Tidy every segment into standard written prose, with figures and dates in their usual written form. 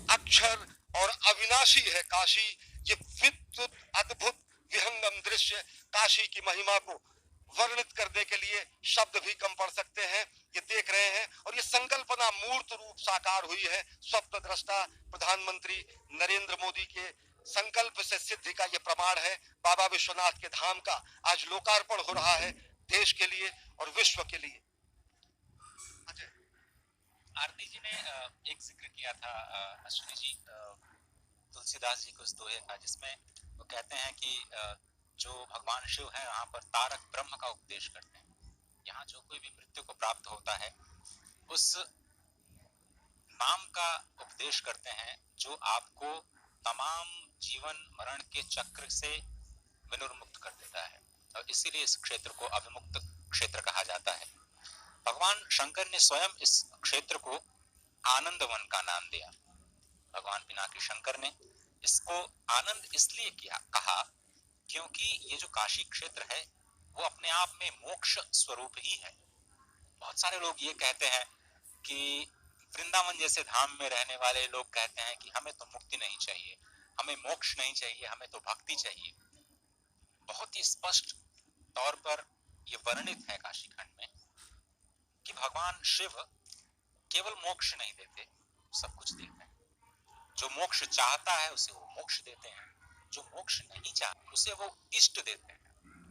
अक्षर और अविनाशी है काशी। ये विद्युत अद्भुत विहंगम दृश्य काशी की महिमा को वर्णित करने के लिए शब्द भी कम पड़ सकते हैं। ये देख रहे हैं और ये संकल्पना मूर्त रूप साकार हुई है। स्वप्न दृष्टा प्रधानमंत्री नरेंद्र मोदी के संकल्प से सिद्धि का ये प्रमाण है। बाबा विश्वनाथ के धाम का आज लोकार्पण हो रहा है देश के लिए और विश्व के लिए। आरती जी ने एक जिक्र किया था अश्विनी जी तुलसीदास जी के उस दोहे का, जिसमें वो कहते हैं कि जो भगवान शिव है यहाँ पर तारक ब्रह्म का उपदेश करते हैं। यहाँ जो कोई भी मृत्यु को प्राप्त होता है उस नाम का उपदेश करते हैं जो आपको तमाम जीवन मरण के चक्र से विनिर्मुक्त कर देता है, और इसीलिए इस क्षेत्र को अविमुक्त क्षेत्र कहा जाता है। भगवान शंकर ने स्वयं इस क्षेत्र को आनंद वन का नाम दिया। भगवान पिनाकी शंकर ने इसको आनंद इसलिए किया कहा क्योंकि ये जो काशी क्षेत्र है वो अपने आप में मोक्ष स्वरूप ही है। बहुत सारे लोग ये कहते हैं कि वृंदावन जैसे धाम में रहने वाले लोग कहते हैं कि हमें तो मुक्ति नहीं चाहिए, हमें मोक्ष नहीं चाहिए, हमें तो भक्ति चाहिए। बहुत ही स्पष्ट तौर पर यह वर्णित है काशी खंड में कि भगवान शिव केवल मोक्ष नहीं देते, सब कुछ देते हैं। जो मोक्ष चाहता है उसे वो मोक्ष देते हैं, जो मोक्ष नहीं चाहता उसे वो इष्ट देते हैं।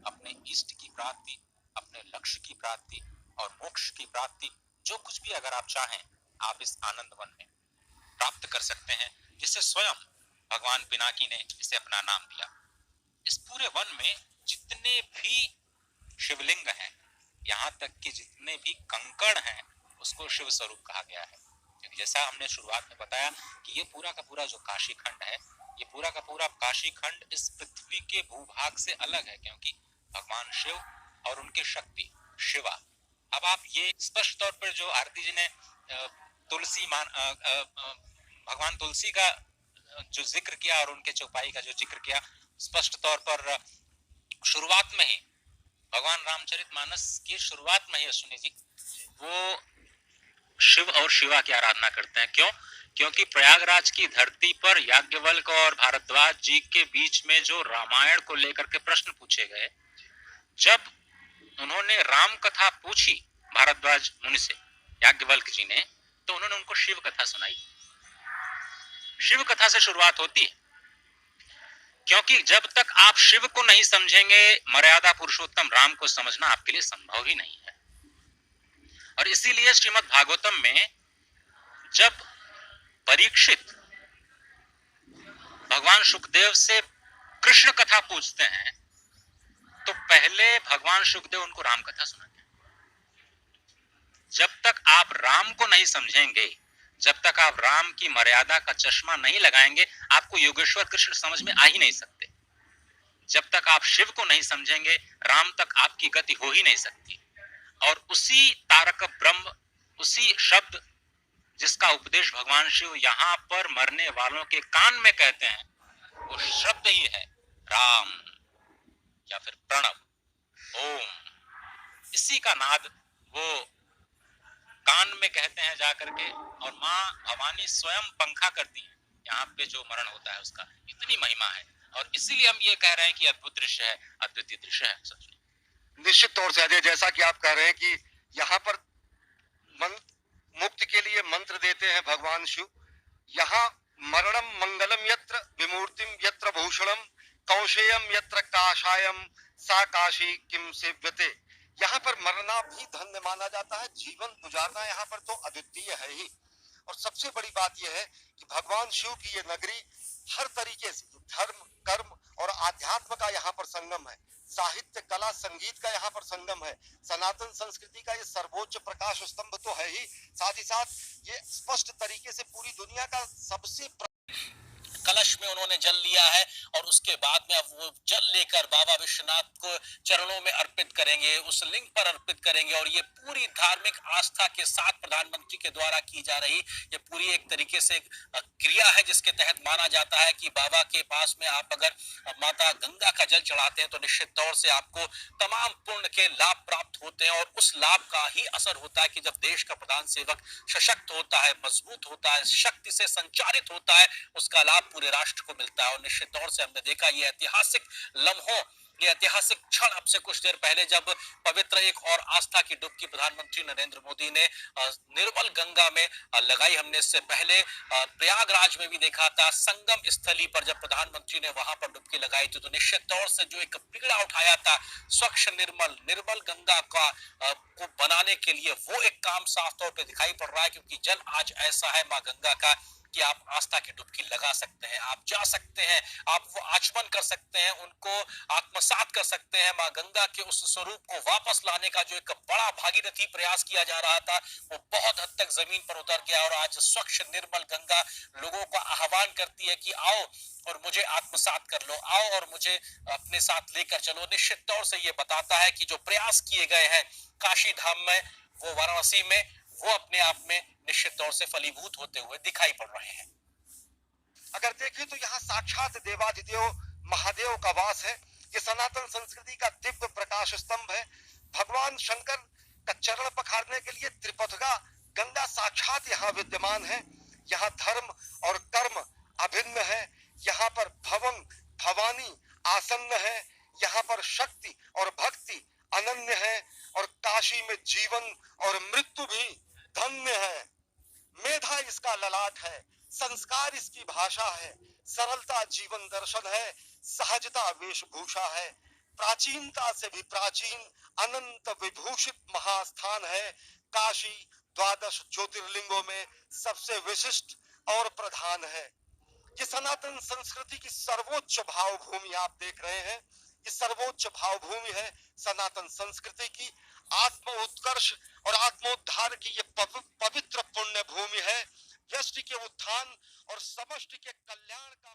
अपने इष्ट की प्राप्ति, अपने लक्ष्य की प्राप्ति और मोक्ष की प्राप्ति, जो कुछ भी अगर आप चाहें आप इस आनंद वन में प्राप्त कर सकते हैं, जिसे स्वयं भगवान पिनाकी ने इसे अपना नाम दिया। इस पूरे वन में जितने भी शिवलिंग हैं, यहाँ तक कि जितने भी कंकड़ हैं, उसको शिव स्वरूप कहा गया है। क्योंकि जैसा हमने शुरुआत में बताया कि ये पूरा का पूरा जो काशी खंड है, ये पूरा का पूरा काशी खंड इस पृथ्वी के भूभाग से अलग है, क्योंकि भगवान शिव और उनकी शक्ति शिवा। अब आप ये स्पष्ट तौर पर जो आरती जी ने भगवान तुलसी का जो जिक्र किया और उनके चौपाई का जो जिक्र किया, स्पष्ट तौर पर शुरुआत में ही भगवान रामचरितमानस की शुरुआत में ही अश्विनी जी वो शिव और शिवा की आराधना करते हैं। क्यों? क्योंकि प्रयागराज की धरती पर याज्ञवल्क्य और भारद्वाज जी के बीच में जो रामायण को लेकर के प्रश्न पूछे गए, जब उन्होंने राम कथा पूछी भारद्वाज मुनि से, याज्ञवल्क्य जी ने, तो उन्होंने उनको शिव कथा सुनाई। शिव कथा से शुरुआत होती है, क्योंकि जब तक आप शिव को नहीं समझेंगे, मर्यादा पुरुषोत्तम राम को समझना आपके लिए संभव ही नहीं है। और इसीलिए श्रीमद् भागवतम में जब परीक्षित भगवान सुखदेव से कृष्ण कथा पूछते हैं, तो पहले भगवान सुखदेव उनको राम कथा सुनाते हैं। जब तक आप राम को नहीं समझेंगे, जब तक आप राम की मर्यादा का चश्मा नहीं लगाएंगे, आपको योगेश्वर कृष्ण समझ में आ ही नहीं सकते। जब तक आप शिव को नहीं समझेंगे, राम तक आपकी गति हो ही नहीं सकती। और उसी तारक ब्रह्म, उसी शब्द जिसका उपदेश भगवान शिव यहाँ पर मरने वालों के कान में कहते हैं, वो शब्द ही है राम या फिर प्रणव, ओम। इसी का नाद वो कान में कहते हैं जाकर के, और माँ भवानी स्वयं पंखा करती है यहाँ पे जो मरण होता है उसका। इतनी महिमा है, और इसीलिए हम ये कह रहे हैं कि अद्भुत दृश्य है, अद्वितीय दृश्य है। सच में निश्चित तौर से अजय, जैसा कि आप कह रहे हैं कि यहाँ पर मुक्ति के लिए मंत्र देते हैं भगवान शिव। यहाँ मरणम मंगलम यत्र विमूर्तिम यत्र भूषणम कौशेयम यत्र काशायम सा काशी किम सेव्यते। यहाँ पर मरना भी धन्य माना जाता है, जीवन गुजारना यहाँ पर तो अद्वितीय है ही। और सबसे बड़ी बात यह है कि भगवान शिव की ये नगरी हर तरीके से धर्म, कर्म और आध्यात्म का यहाँ पर संगम है। साहित्य, कला, संगीत का यहाँ पर संगम है। सनातन संस्कृति का ये सर्वोच्च प्रकाश स्तंभ तो है ही, साथ ही साथ ये स्पष्ट तरीके से पूरी दुनिया का सबसे कलश में उन्होंने जल लिया है और उसके बाद में अब वो जल लेकर बाबा विश्वनाथ को चरणों में अर्पित करेंगे, उस लिंग पर अर्पित करेंगे। और ये पूरी धार्मिक आस्था के साथ प्रधानमंत्री के द्वारा की जा रही ये पूरी एक तरीके से क्रिया है, जिसके तहत माना जाता है कि बाबा के पास में आप अगर माता गंगा का जल चढ़ाते हैं तो निश्चित तौर से आपको तमाम पुण्य के लाभ प्राप्त होते हैं। और उस लाभ का ही असर होता है कि जब देश का प्रधान सेवक सशक्त होता है, मजबूत होता है, शक्ति से संचारित होता है, उसका लाभ पूरे राष्ट्र को मिलता है। और निश्चित तौर से हमने देखा ये ऐतिहासिक लम्हों, ये ऐतिहासिक क्षण अब से कुछ देर पहले जब पवित्र एक और आस्था की डुबकी प्रधानमंत्री नरेंद्र मोदी ने निर्मल गंगा में लगाई। हमने इससे पहले प्रयागराज में भी देखा था, संगम स्थली पर जब प्रधानमंत्री ने वहां पर डुबकी लगाई थी तो निश्चित तौर से जो एक पीड़ा उठाया था स्वच्छ निर्मल गंगा का को बनाने के लिए, वो एक काम साफ तौर पे दिखाई पड़ रहा है। क्योंकि जल आज ऐसा है माँ गंगा का कि आप आस्था की डुबकी लगा सकते हैं, आप जा सकते हैं, आप वो आचमन कर सकते हैं, उनको आत्मसात कर सकते हैं। माँ गंगा के उस स्वरूप को वापस लाने का जो एक बड़ा भागीरथी प्रयास किया जा रहा था वो बहुत हद तक जमीन पर उतर गया। और आज स्वच्छ निर्मल गंगा लोगों का आह्वान करती है कि आओ और मुझे आत्मसात कर लो, आओ और मुझे अपने साथ लेकर चलो। निश्चित तौर से ये बताता है कि जो प्रयास किए गए हैं काशी धाम में, वो वाराणसी में, वो अपने आप में निश्चित तौर से फलीभूत होते हुए दिखाई पड़ रहे हैं। अगर देखें तो यहाँ साक्षात देवाधिदेव महादेव का वास है। ये सनातन संस्कृति का दिव्य प्रकाश स्तंभ है। भगवान शंकर का चरण पखारने के लिए त्रिपथगा गंगा साक्षात यहाँ विद्यमान है। यहाँ धर्म और कर्म अभिन्न है। यहाँ पर भवन भवानी आसन्न है। यहाँ पर शक्ति और भक्ति अनन्य है। और काशी में जीवन और मृत्यु भी धन्य है। मेधा इसका ललाट है, संस्कार इसकी भाषा है, सरलता जीवन दर्शन है, सहजता वेशभूषा है, प्राचीनता से भी प्राचीन अनंत विभूषित महास्थान है। काशी 12 ज्योतिर्लिंगों में सबसे विशिष्ट और प्रधान है। ये सनातन संस्कृति की सर्वोच्च भाव भूमि आप देख रहे हैं। ये सर्वोच्च भाव भूमि है सनातन संस्कृति की। आत्म उत्कर्ष और आत्मोद्धार की ये पवित्र पुण्य भूमि है। व्यष्टि के उत्थान और समष्टि के कल्याण का